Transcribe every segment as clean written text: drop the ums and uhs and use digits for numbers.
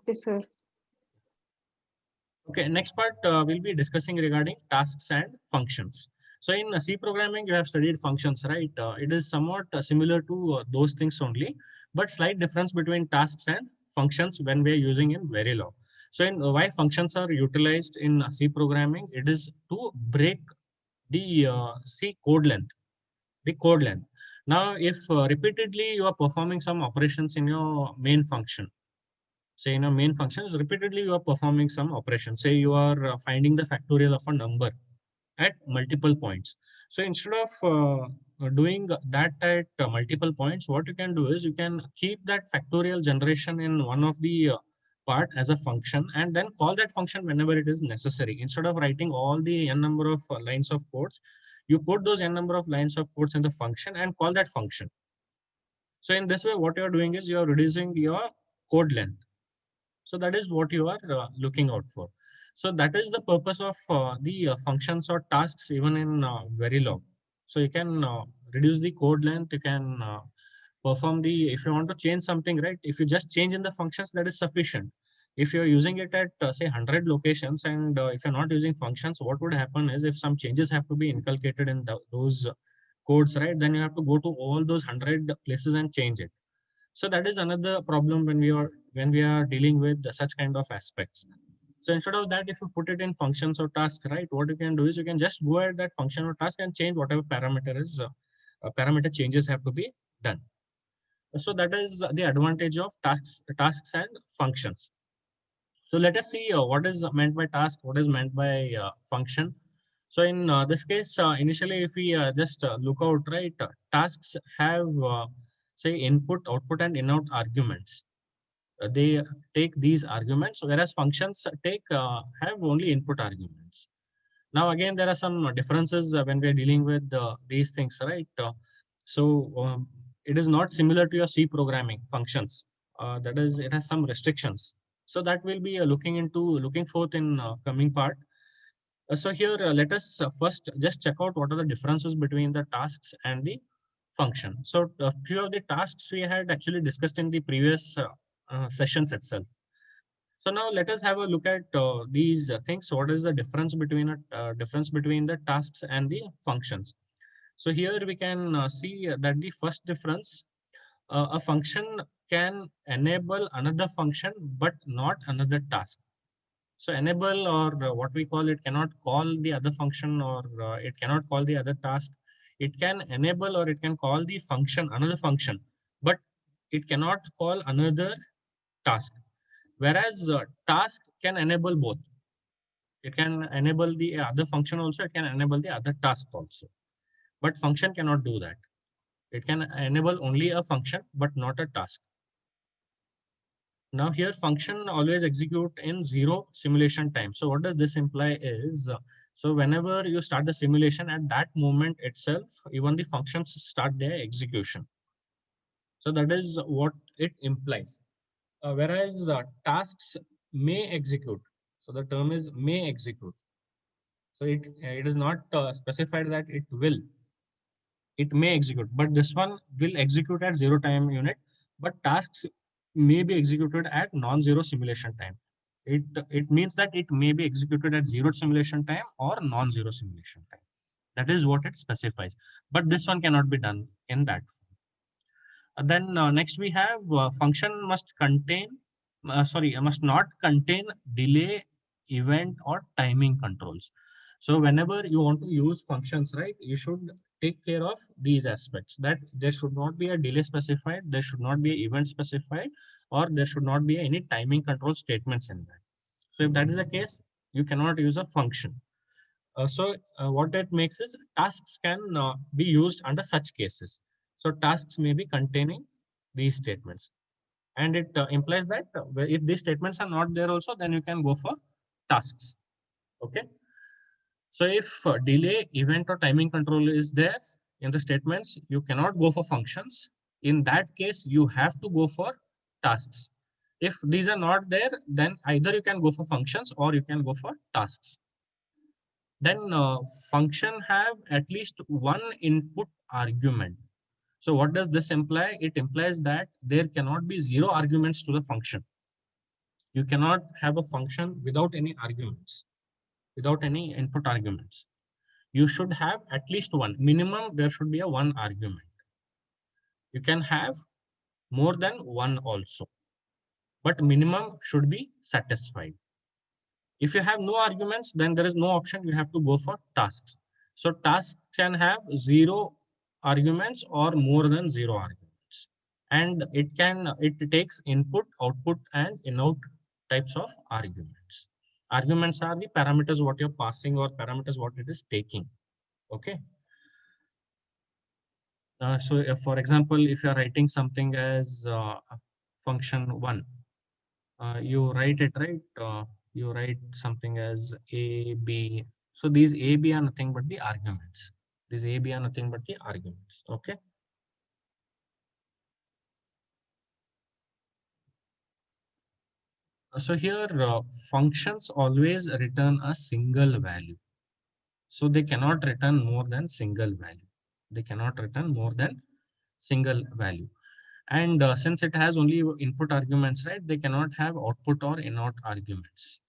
Okay, sir. Okay, next part we'll be discussing regarding tasks and functions. So in C programming, you have studied functions, right? It is somewhat similar to those things only, but slight difference between tasks and functions when we are using in Verilog. So in why functions are utilized in C programming, it is to break the C code length, the code length. Now, if repeatedly you are performing some operations in your main function, say in a main functions, repeatedly you are performing some operation. Say you are finding the factorial of a number at multiple points. So instead of doing that at multiple points, what you can do is you can keep that factorial generation in one of the part as a function and then call that function whenever it is necessary. Instead of writing all the n number of lines of codes, you put those n number of lines of codes in the function and call that function. So in this way, what you are doing is you are reducing your code length. So that is what you are looking out for. So that is the purpose of the functions or tasks even in Verilog. So you can reduce the code length. You can perform the, if you want to change something, right? If you just change in the functions, that is sufficient. If you're using it at say 100 locations and if you're not using functions, what would happen is if some changes have to be inculcated in those codes, right? Then you have to go to all those 100 places and change it. So that is another problem when we are dealing with such kind of aspects. So instead of that, if you put it in functions or tasks, right, what you can do is you can just go at that function or task and change whatever parameter is parameter changes have to be done. So that is the advantage of tasks and functions. So let us see what is meant by task, what is meant by function. So in this case, initially, if we just look out, right, tasks have say input, output, and input arguments. They take these arguments, whereas functions take have only input arguments. Now, again, there are some differences when we are dealing with these things, right? So it is not similar to your C programming functions. That is, it has some restrictions. So that will be looking forth in coming part. So here, let us first just check out what are the differences between the tasks and the function. So a few of the tasks we had actually discussed in the previous sessions itself. So now let us have a look at these things. So what is the difference between the tasks and the functions? So here we can see that the first difference, a function can enable another function but not another task. So enable, or what we call it, cannot call the other function, or it cannot call the other task. It can enable or it can call the function, another function, but it cannot call another task. Whereas task can enable both. It can enable the other function also, it can enable the other task also. But function cannot do that. It can enable only a function, but not a task. Now here function always execute in zero simulation time. So what does this imply is, so whenever you start the simulation at that moment itself, even the functions start their execution. So that is what it implies. Whereas tasks may execute. So the term is may execute. So it is not specified that it will. It may execute, but this one will execute at zero time unit, but tasks may be executed at non-zero simulation time. It means that it may be executed at zero simulation time or non-zero simulation time. That is what it specifies. But this one cannot be done in that. Then next we have function must contain, must not contain delay, event, or timing controls. So whenever you want to use functions, right, you should take care of these aspects, that there should not be a delay specified, there should not be an event specified, or there should not be any timing control statements in that. So if that is the case, you cannot use a function. So what that makes is tasks can be used under such cases. So tasks may be containing these statements. And it implies that if these statements are not there also, then you can go for tasks. Okay. So if delay, event, or timing control is there in the statements, you cannot go for functions. In that case, you have to go for tasks. If these are not there, then either you can go for functions or you can go for tasks. Then function have at least one input argument. So what does this imply? It implies that there cannot be zero arguments to the function. You cannot have a function without any arguments, without any input arguments. You should have at least one. Minimum, there should be a one argument. You can have more than one also, but minimum should be satisfied. If you have no arguments, then there is no option. You have to go for tasks. So tasks can have zero arguments or more than zero arguments. And it takes input, output, and in-out types of arguments. Arguments are the parameters what you're passing or parameters what it is taking. Okay. So if, for example, if you're writing something as function one, you write it right. You write something as a, b. So these a, b are nothing but the arguments. These a, b are nothing but the arguments. Okay. So here functions always return a single value. So they cannot return more than single value. They cannot return more than single value. And since it has only input arguments, right, they cannot have output or in-out arguments.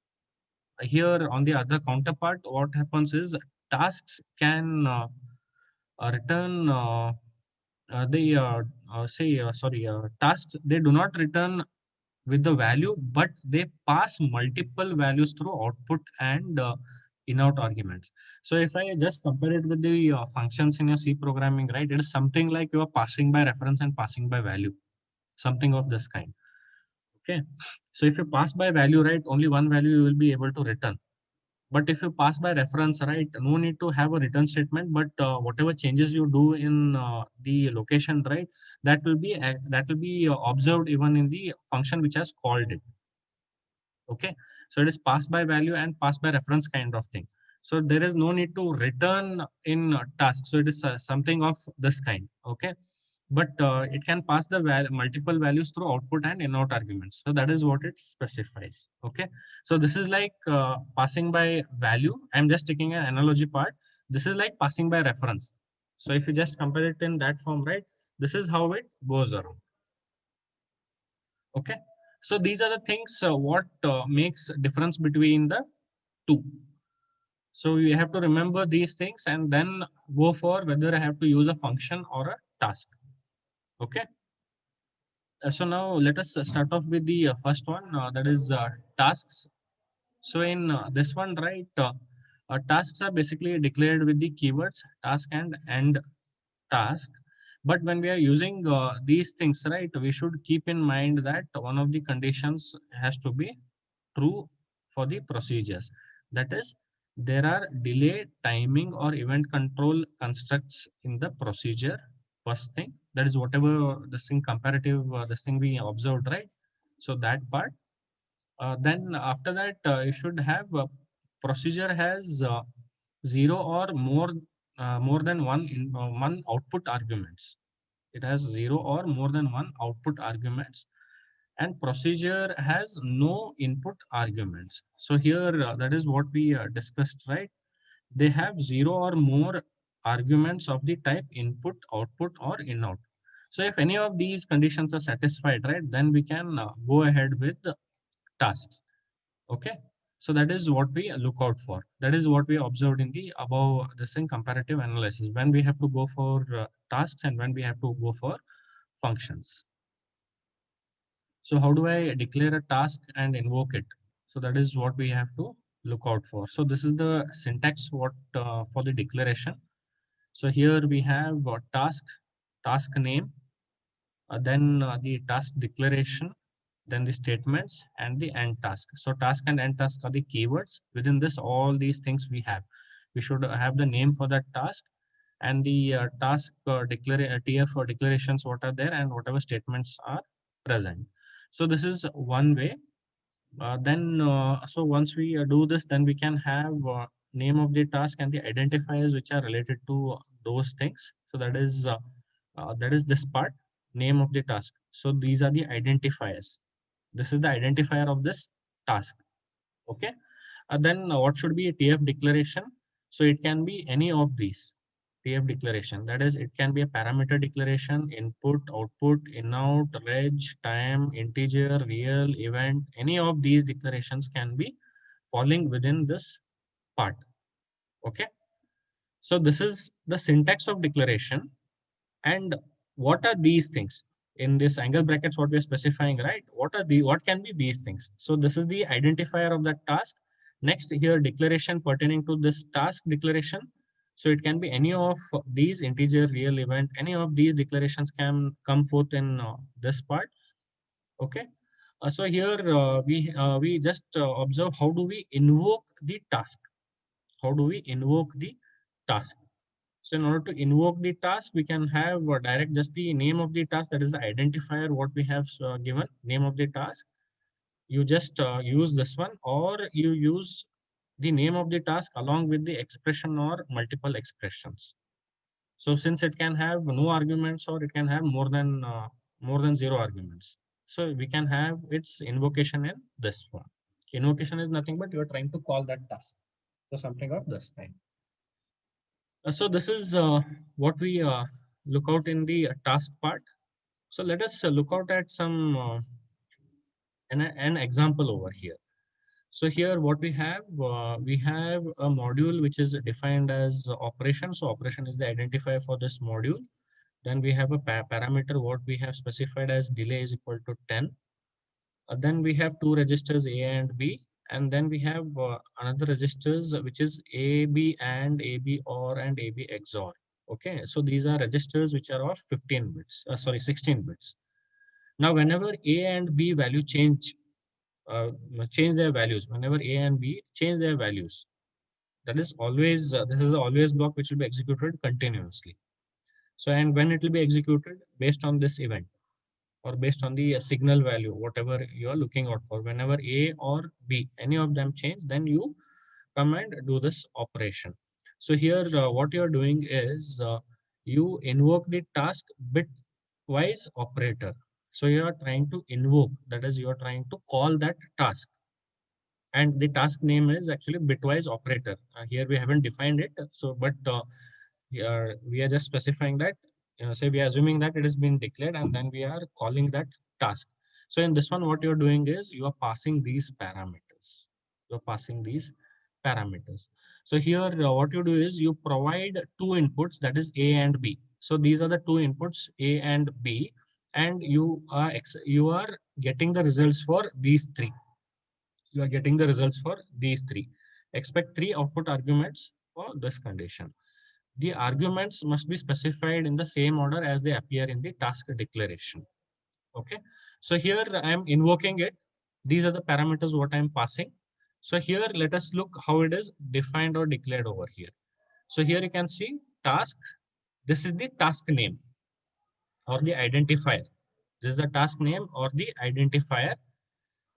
Here on the other counterpart, what happens is tasks can return they say sorry tasks, they do not return with the value, but they pass multiple values through output and in-out arguments. So if I just compare it with the functions in your C programming, right, it is something like you are passing by reference and passing by value, something of this kind. Okay. So if you pass by value, right, only one value you will be able to return. But if you pass by reference, right, no need to have a return statement, but whatever changes you do in the location, right, that will be observed even in the function which has called it. Okay. So it is passed by value and passed by reference kind of thing. So there is no need to return in task. So it is something of this kind. Okay. But it can pass the multiple values through output and in-out arguments. So that is what it specifies. Okay. So this is like passing by value. I'm just taking an analogy part. This is like passing by reference. So if you just compare it in that form, right, this is how it goes around. Okay. So these are the things what makes difference between the two. So you have to remember these things and then go for whether I have to use a function or a task. Okay. So now let us start off with the first one, that is tasks. So in this one, right, tasks are basically declared with the keywords task and end task. But when we are using these things, right, we should keep in mind that one of the conditions has to be true for the procedures. That is, there are delay, timing, or event control constructs in the procedure. First thing, that is whatever this thing comparative, this thing we observed, right? So that part. Then after that, you should have procedure has zero or more than one output arguments. It has zero or more than one output arguments, and procedure has no input arguments. So here that is what we discussed, right? They have zero or more arguments of the type input, output, or in-out. So if any of these conditions are satisfied, right, then we can go ahead with the tasks. Okay. So that is what we look out for. That is what we observed in the above this thing comparative analysis, when we have to go for tasks and when we have to go for functions. So how do I declare a task and invoke it? So that is what we have to look out for. So this is the syntax what for the declaration. So here we have task name, then the task declaration, then the statements and the end task. So task and end task are the keywords. Within this, all these things we have. We should have the name for that task and the task TF or declarations what are there and whatever statements are present. So this is one way. So once we do this, then we can have name of the task and the identifiers which are related to those things. So that is this part, name of the task. So these are the identifiers. This is the identifier of this task. Okay. Then what should be a TF declaration? So it can be any of these. TF declaration. That is, it can be a parameter declaration, input, output, in out, reg, time, integer, real, event. Any of these declarations can be falling within this part. Okay. So this is the syntax of declaration. And what are these things? In this angle brackets, what we are specifying, right? What can be these things? So this is the identifier of that task. Next here, declaration pertaining to this task declaration. So it can be any of these integer, real, event, any of these declarations can come forth in this part. Okay. So here we just observe how do we invoke the task. How do we invoke the task? So in order to invoke the task, we can have direct just the name of the task, that is the identifier what we have given, name of the task. You just use this one, or you use the name of the task along with the expression or multiple expressions. So since it can have no arguments or it can have more than zero arguments, so we can have its invocation in this one. Invocation is nothing but you are trying to call that task. So something of this kind. So this is what we look out in the task part. So let us look out at some an example over here. So here what we have a module which is defined as operation. So operation is the identifier for this module. Then we have a parameter what we have specified as delay is equal to 10. Then we have two registers A and B, and then we have another registers which is AB and AB OR and AB XOR. Okay, so these are registers which are of 15 bits, sorry, 16 bits. Now, whenever A and B value uh, change their values, whenever A and B change their values, that is always, this is the always block which will be executed continuously. So, and when it will be executed based on this event, or based on the signal value, whatever you are looking out for. Whenever A or B, any of them change, then you come and do this operation. So here, what you're doing is you invoke the task bitwise operator. So you are trying to invoke, that is, you are trying to call that task. And the task name is actually bitwise operator. Here we haven't defined it. So, but we are just specifying that, say we are assuming that it has been declared and then we are calling that task. So in this one, what you're doing is you are passing these parameters. You're passing these parameters. So here, what you do is you provide two inputs, that is A and B. So these are the two inputs, A and B, and you are getting the results for these three. You are getting the results for these three. Expect three output arguments for this condition. The arguments must be specified in the same order as they appear in the task declaration. Okay. So here I am invoking it. These are the parameters what I am passing. So here let us look how it is defined or declared over here. So here you can see task. This is the task name or the identifier. This is the task name or the identifier.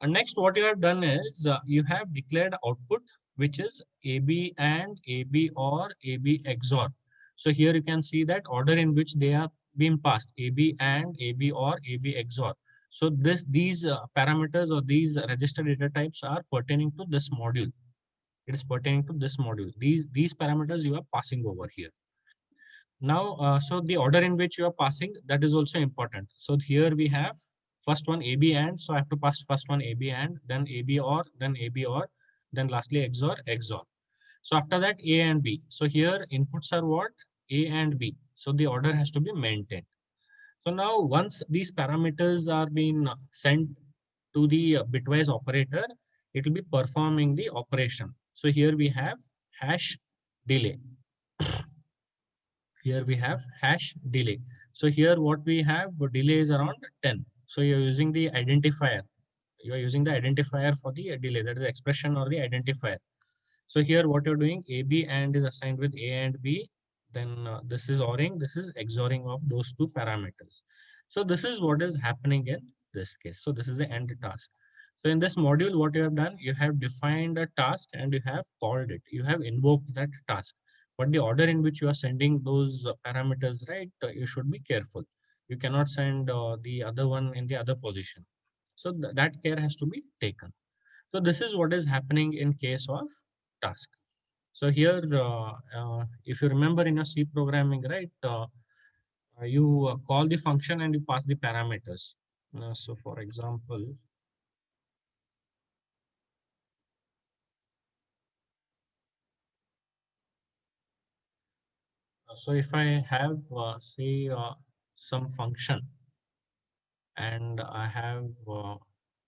And next, what you have done is you have declared output, which is AB and AB or AB XOR. So here you can see that order in which they are being passed, AB and AB or AB XOR. So these parameters or these register data types are pertaining to this module. It is pertaining to this module. These parameters you are passing over here. Now, so the order in which you are passing, that is also important. So here we have first one AB AND, so I have to pass first one AB AND, then AB OR, then AB OR, then lastly XOR, XOR. So after that A and B. So here inputs are what? A and B. So the order has to be maintained. So now once these parameters are being sent to the bitwise operator, it will be performing the operation. So here we have hash delay. Here we have hash delay. So here what we have, delay is around 10. So you're using the identifier. You are using the identifier for the delay, that is expression or the identifier. So here what you're doing, AB and is assigned with A and B. Then this is ORing, this is XORing of those two parameters. So this is what is happening in this case. So this is the end task. So in this module, what you have done, you have defined a task and you have called it. You have invoked that task. But the order in which you are sending those parameters, right, you should be careful. You cannot send the other one in the other position. So that care has to be taken. So this is what is happening in case of task. So here, if you remember in your C programming, right, you call the function and you pass the parameters. So for example, so if I have, say, some function and I have,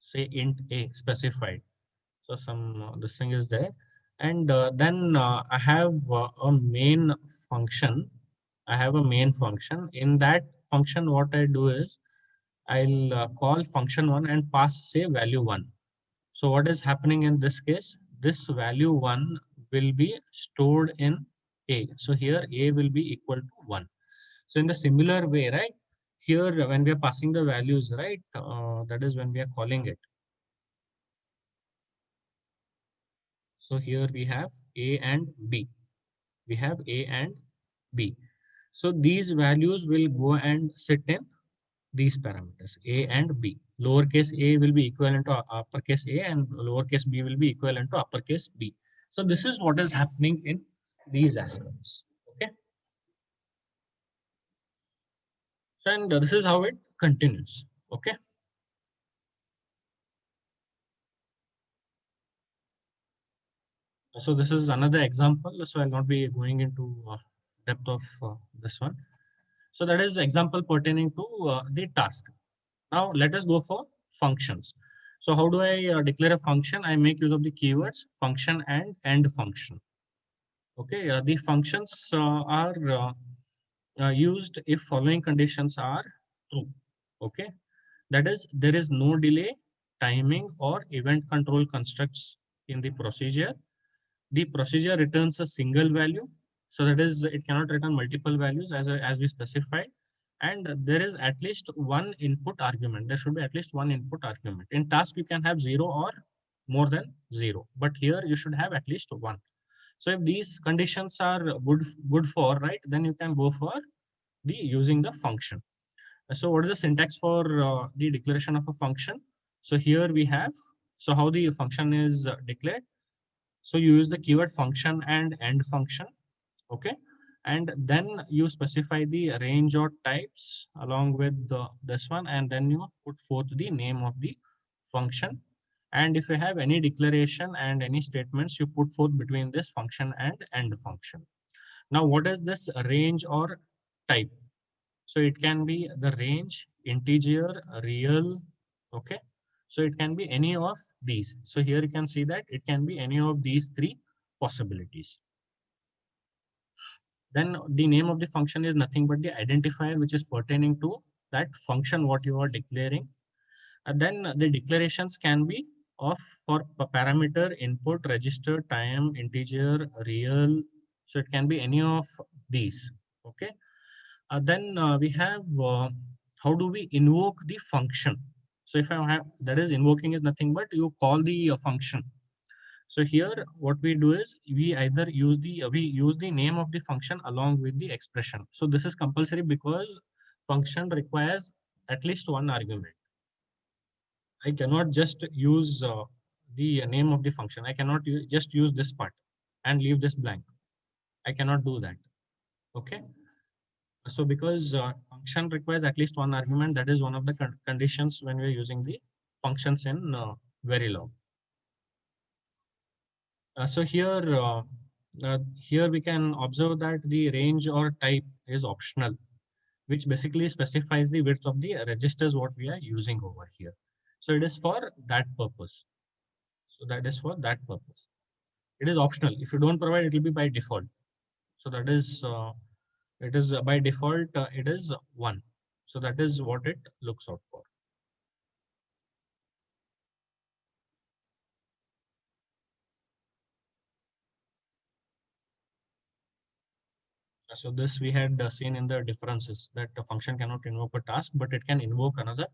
say, int a specified. So some this thing is there, and then I have a main function. I have a main function. In that function, what I do is I'll call function one and pass, say, value one. So what is happening in this case? This value one will be stored in a. So here a will be equal to one. So in the similar way, right? Here when we are passing the values, right? That is when we are calling it. So here we have a and b. We have a and b. So these values will go and sit in these parameters a and b. Lowercase a will be equivalent to uppercase a and lowercase b will be equivalent to uppercase b. So this is what is happening in these aspects. Okay. So, and this is how it continues. Okay. So this is another example. So I'll not be going into depth of this one. So that is example pertaining to the task. Now let us go for functions. So how do I declare a function? I make use of the keywords function and end function. Okay, the functions are used if following conditions are true. Okay, that is there is no delay, timing or event control constructs in the procedure. The procedure returns a single value. So that is it cannot return multiple values as we specified. And there is at least one input argument. There should be at least one input argument. In task, you can have zero or more than zero, but here you should have at least one. So if these conditions are good for, right, then you can go for the using the function. So what is the syntax for the declaration of a function? So here we have, so how the function is declared. So you use the keyword function and end function. Okay. And then you specify the range or types along with this one, and then you put forth the name of the function. And if you have any declaration and any statements, you put forth between this function and end function. Now, what is this range or type? So it can be the range, integer, real. Okay. So it can be any of these. So here you can see that it can be any of these three possibilities. Then the name of the function is nothing but the identifier which is pertaining to that function what you are declaring. And then the declarations can be of for parameter, input, register, time, integer, real. So it can be any of these. Okay. Then we have how do we invoke the function? So if I have, that is invoking is nothing but you call the function. So here what we do is we either use the name of the function along with the expression. So this is compulsory because function requires at least one argument. I cannot just use the name of the function. I cannot just use this part and leave this blank. I cannot do that. Okay. So because function requires at least one argument, that is one of the conditions when we're using the functions in Verilog. So here we can observe that the range or type is optional, which basically specifies the width of the registers what we are using over here. So it is for that purpose. So that is for that purpose. It is optional. If you don't provide, it will be by default. So that is it is by default it is one. So that is what it looks out for. So this we had seen in the differences that the function cannot invoke a task, but it can invoke another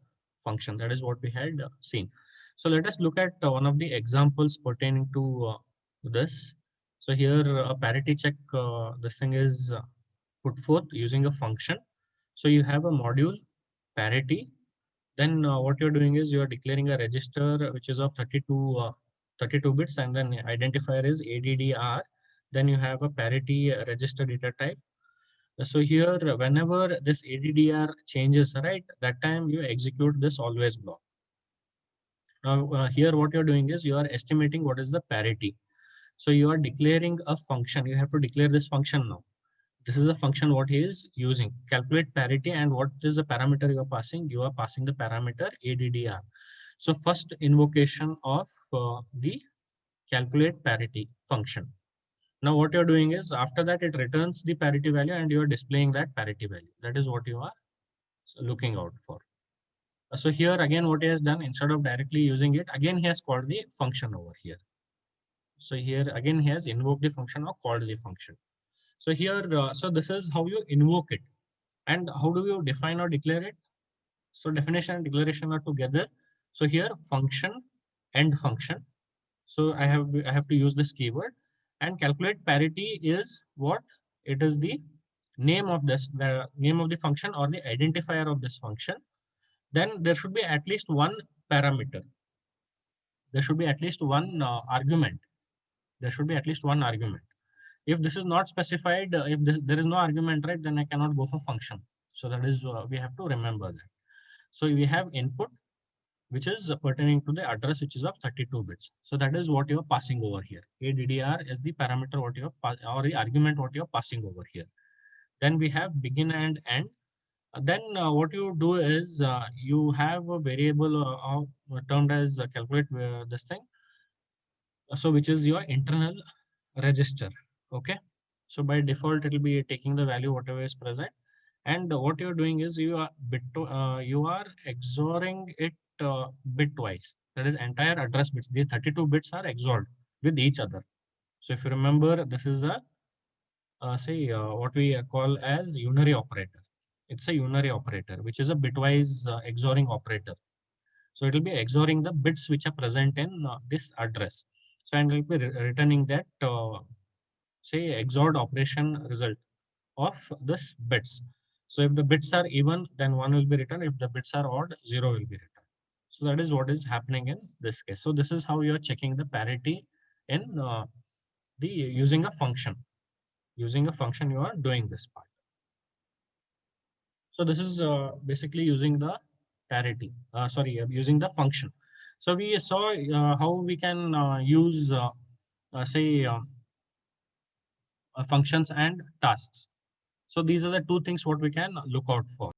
function. That is what we had seen. So let us look at one of the examples pertaining to this. So here a parity check, this thing is put forth using a function. So you have a module parity. Then what you're doing is you're declaring a register which is of 32 bits, and then identifier is ADDR. Then you have a parity register data type. So here, whenever this ADDR changes, right, that time you execute this always block. Now here what you're doing is you are estimating what is the parity. So you are declaring a function. You have to declare this function now. This is a function what he is using. Calculate parity, and what is the parameter you are passing? You are passing the parameter ADDR. So first invocation of the calculate parity function. Now what you're doing is after that it returns the parity value and you are displaying that parity value. That is what you are looking out for. So here again what he has done, instead of directly using it, again he has called the function over here. So here again he has invoked the function or called the function. So here, so this is how you invoke it. And how do you define or declare it? So definition and declaration are together. So here function, end function. So I have to use this keyword, and calculate parity is what? It is the name of the name of the function or the identifier of this function. Then there should be at least one parameter. There should be at least one argument. There should be at least one argument. If this is not specified, if there is no argument, right, then I cannot go for function. So that is, we have to remember that. So we have input, which is pertaining to the address, which is of 32 bits. So that is what you're passing over here. ADDR is the parameter what you're or the argument what you're passing over here. Then we have begin and end. Then what you do is you have a variable termed as calculate this thing. So which is your internal register. Okay. So by default, it will be taking the value whatever is present. And what you're doing is you are you are XORing it bitwise. That is entire address bits. These 32 bits are XORed with each other. So if you remember, this is a say what we call as unary operator. It's a unary operator, which is a bitwise XORing operator. So it will be XORing the bits which are present in this address. So and it will be returning that say XORed operation result of this bits. So if the bits are even, then 1 will be returned. If the bits are odd, 0 will be returned. So that is what is happening in this case. So this is how you are checking the parity in the using a function. Using a function, you are doing this part. So this is basically using the parity. Sorry, using the function. So we saw how we can use say functions and tasks. So these are the two things what we can look out for.